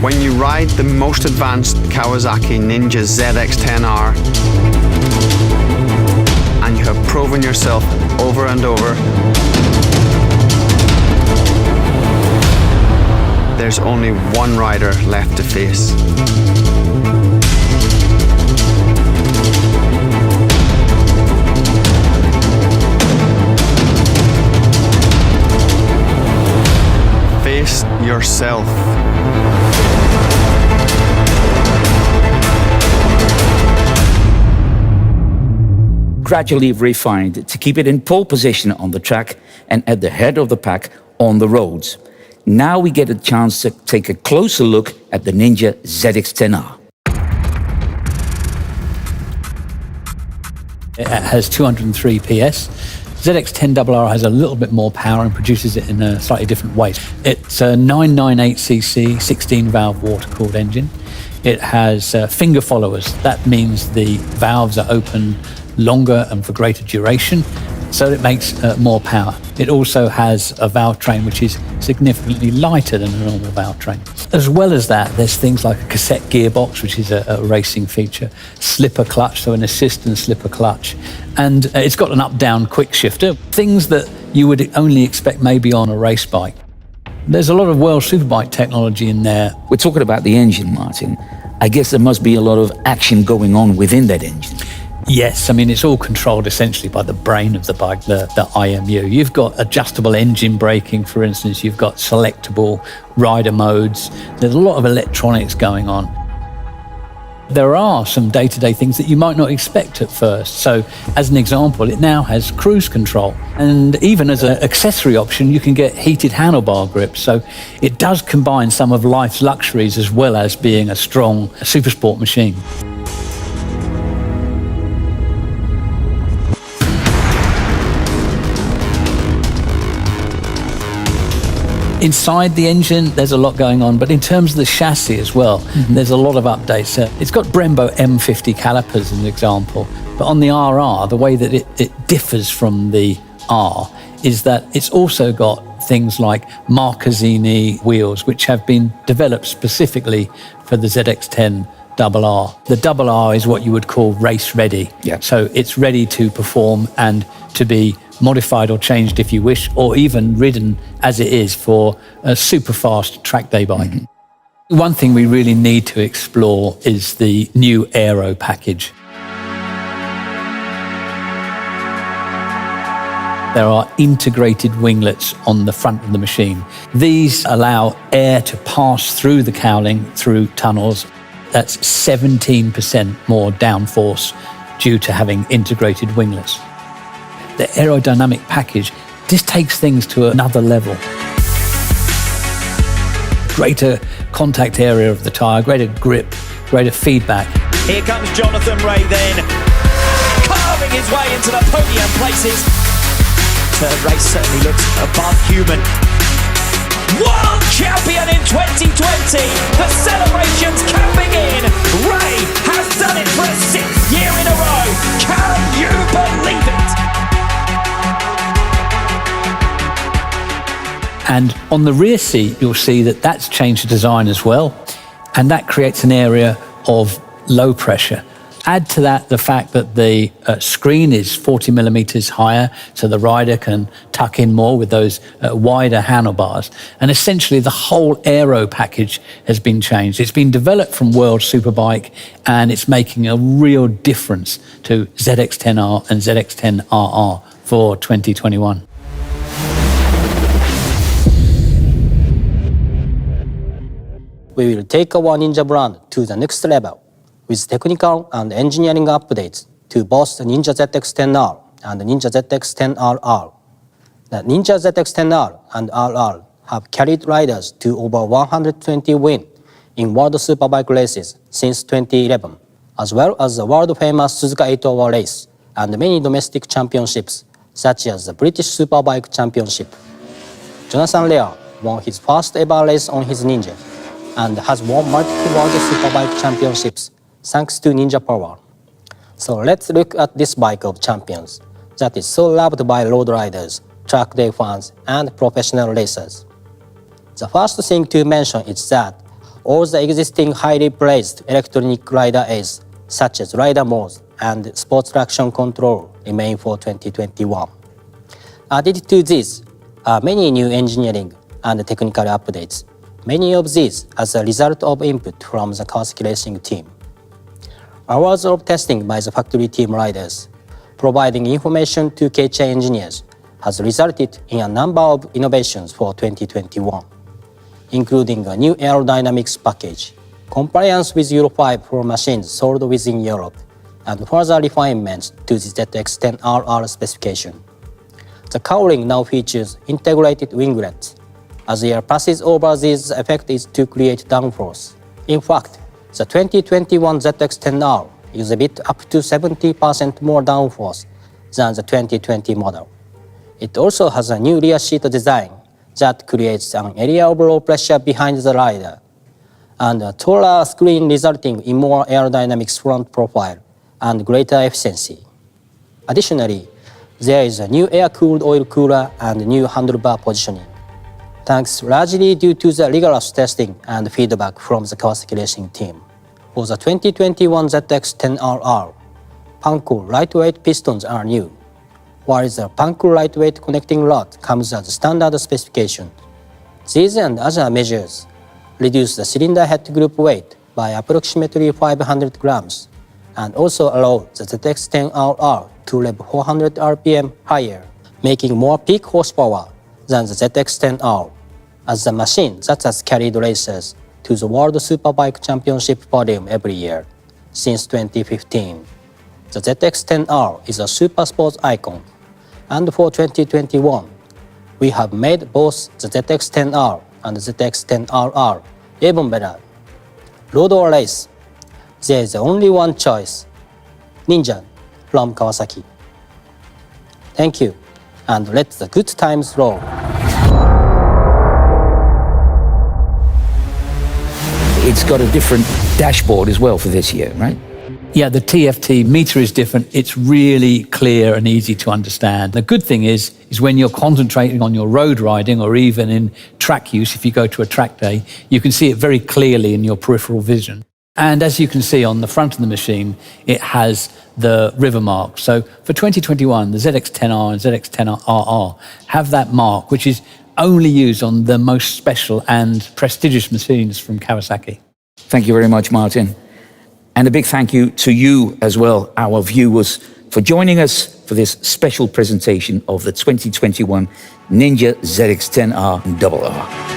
When you ride the most advanced Kawasaki Ninja ZX-10R and you have proven yourself over and over, there's only one rider left to face. Face yourself. Gradually refined to keep it in pole position on the track and at the head of the pack on the roads. Now we get a chance to take a closer look at the Ninja ZX-10R. It has 203 PS. ZX-10RR has a little bit more power and produces it in a slightly different way. It's a 998cc 16-valve water-cooled engine. It has finger followers. That means the valves are open longer and for greater duration, so it makes more power. It also has a valve train which is significantly lighter than a normal valve train. As well as that, there's things like a cassette gearbox, which is a racing feature, slipper clutch, so an assist and slipper clutch, and it's got an up-down quick shifter, things that you would only expect maybe on a race bike. There's a lot of World Superbike technology in there. We're talking about the engine, Martin. I guess there must be a lot of action going on within that engine. Yes, I mean, it's all controlled essentially by the brain of the bike, the IMU. You've got adjustable engine braking, for instance. You've got selectable rider modes. There's a lot of electronics going on. There are some day-to-day things that you might not expect at first. So, as an example, it now has cruise control. And even as an accessory option, you can get heated handlebar grips. So it does combine some of life's luxuries as well as being a strong supersport machine. Inside the engine, there's a lot going on, but in terms of the chassis as well, there's a lot of updates. It's got Brembo M50 calipers as an example, but on the RR, the way that it differs from the R is that it's also got things like Marcazzini wheels, which have been developed specifically for the ZX-10RR. The RR is what you would call race ready. Yeah. So it's ready to perform and to be modified or changed if you wish, or even ridden as it is for a super fast track day bike. One thing we really need to explore is the new aero package. There are integrated winglets on the front of the machine. These allow air to pass through the cowling through tunnels. That's 17% more downforce due to having integrated winglets. The aerodynamic package just takes things to another level. Greater contact area of the tyre, greater grip, greater feedback. Here comes Jonathan Ray then, carving his way into the podium places. Third race certainly looks above human. World champion in 2020, the celebrations can begin. Ray has done it for a 6th year in a row. Can you believe it? And on the rear seat, you'll see that that's changed the design as well. And that creates an area of low pressure. Add to that the fact that the screen is 40 millimeters higher, so the rider can tuck in more with those wider handlebars. And essentially the whole aero package has been changed. It's been developed from World Superbike, and it's making a real difference to ZX-10R and ZX-10RR for 2021. We will take our Ninja brand to the next level with technical and engineering updates to both the Ninja ZX-10R and the Ninja ZX-10RR. The Ninja ZX-10R and RR have carried riders to over 120 wins in World Superbike races since 2011, as well as the world-famous Suzuka 8-hour race and many domestic championships, such as the British Superbike Championship. Jonathan Rea won his first ever race on his Ninja and has won multiple World Superbike Championships thanks to Ninja Power. So let's look at this bike of champions that is so loved by road riders, track day fans, and professional racers. The first thing to mention is that all the existing highly praised electronic rider aids, such as rider modes and sports traction control, remain for 2021. Added to these are many new engineering and technical updates, many of these as a result of input from the Kawasaki racing team. Hours of testing by the factory team riders, providing information to KCI engineers, has resulted in a number of innovations for 2021, including a new aerodynamics package, compliance with Euro 5 for machines sold within Europe, and further refinements to the ZX10RR specification. The cowling now features integrated winglets. As air passes over, this effect is to create downforce. In fact, the 2021 ZX10R exhibits up to 70% more downforce than the 2020 model. It also has a new rear seat design that creates an area of low pressure behind the rider, and a taller screen resulting in more aerodynamics front profile and greater efficiency. Additionally, there is a new air-cooled oil cooler and new handlebar positioning, thanks largely due to the rigorous testing and feedback from the Kawasaki racing team. For the 2021 ZX10RR, Panko lightweight pistons are new, while the Panko lightweight connecting rod comes as standard specification. These and other measures reduce the cylinder head group weight by approximately 500 grams and also allow the ZX10RR to rev 400 RPM higher, making more peak horsepower than the ZX10R, as the machine that has carried racers to the World Superbike Championship podium every year since 2015. The ZX10R is a super sports icon, and for 2021, we have made both the ZX10R and the ZX10RR even better. Road or race, there is only one choice: Ninja from Kawasaki. Thank you, and let the good times roll. It's got a different dashboard as well for this year, right? Yeah, the TFT meter is different. It's really clear and easy to understand. The good thing is when you're concentrating on your road riding or even in track use, if you go to a track day, you can see it very clearly in your peripheral vision. And as you can see on the front of the machine, it has the river mark. So for 2021, the ZX10R and ZX10RR have that mark, which is only used on the most special and prestigious machines from Kawasaki. Thank you very much, Martin. And a big thank you to you as well, our viewers, for joining us for this special presentation of the 2021 Ninja ZX10R RR.